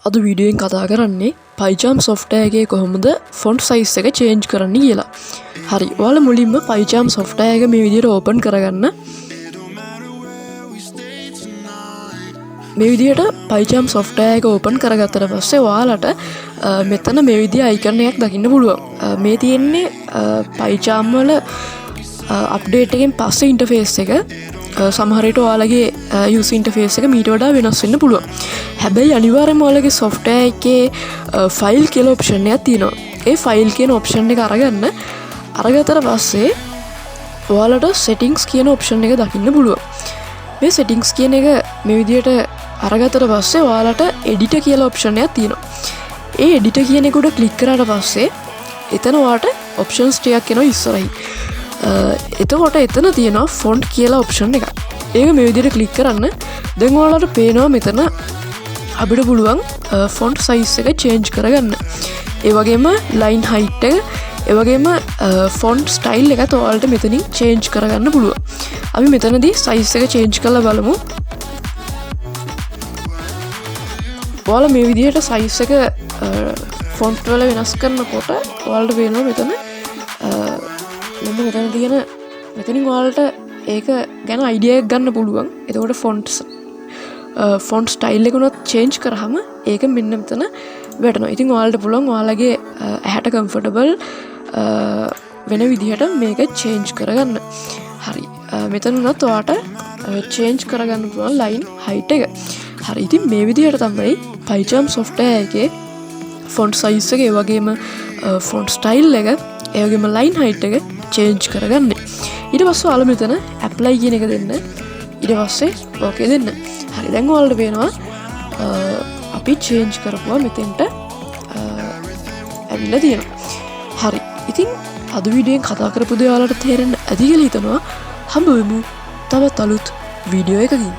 අද වීඩියෝෙන් කතා කරන්නේ PyCharm software එකේ කොහොමද font size එක change කරන්න කියලා. හරි. ඔයාලා මුලින්ම PyCharm software එක මේ විදිහට open කරගන්න. මේ විදිහට PyCharm software එක open කරගත්තට පස්සේ ඔයාලට මෙතන මේ විදිහ icon එකක් දකින්න පුළුවන්. මේ තියෙන්නේ PyCharm වල update එකෙන් පස්සේ interface එක. සමහර විට ඔයාලගේ user interface එක මීට වඩා වෙනස් වෙන්න පුළුවන්. හැබැයි අනිවාර්යයෙන්ම ඔයාලගේ software එකේ file කියලා option එකක් තියෙනවා. ඒ file කියන option එක අරගත්තට පස්සේ ඔයාලට settings කියන option එක දකින්න පුළුවන්. මේ settings කියන එක මේ විදිහට අරගත්තට පස්සේ ඔයාලට editor කියලා option එකක් තියෙනවා. ඒ editor කියන එක උඩ click කරාට පස්සේ එතන ඔයාලට options ටිකක් එනවා ඉස්සරහින්. එතකොට එතන තියෙනවා font කියලා option එකක්. ඒක මේ විදිහට click කරන්න. දැන් ඔයාලට පේනවා මෙතන අපිට පුළුවන් font size එක change කරගන්න. ඒ වගේම line height එක, ඒ වගේම font style එකත් ඔයාලට මෙතනින් change කරගන්න පුළුවන්. අපි මෙතනදී size එක change කරලා බලමු. ඔයාලා මේ විදිහට size එක font වල වෙනස් කරනකොට ඔයාලට පේනවා මෙතන මෙතන තියෙන මෙතනින් ඔයාලට ඒක ගැන idea එකක් ගන්න පුළුවන්. එතකොට font style එක උනත් change කරාම ඒක මෙන්න මෙතන වැටෙනවා. ඉතින් ඔයාලට පුළුවන් ඔයාලගේ ඇහැට comfortable වෙන විදිහට මේක change කරගන්න. හරි. මෙතන උනත් ඔයාලට change කරගන්න පුළුවන් line height එක. හරි. ඉතින් මේ විදිහට තමයි PyCharm software එකේ font size එක, ඒ වගේම font style එක, ඒ වගේම line height එක change කරගන්න. ඊට පස්සේ ඔයාලා මෙතන apply කියන එක දෙන්න. ඊට පස්සේ okay දෙන්න. හරි. දැන් ඔයාලට පේනවා අපි change කරපුවා මෙතෙන්ට ඇවිල්ලා තියෙනවා. හරි. ඉතින් අද වීඩියෝෙන් කතා කරපු දේ ඔයාලට තේරෙන්න ඇති කියලා හිතනවා. හම්බ වෙමු තවත් අලුත් වීඩියෝ එකකින්.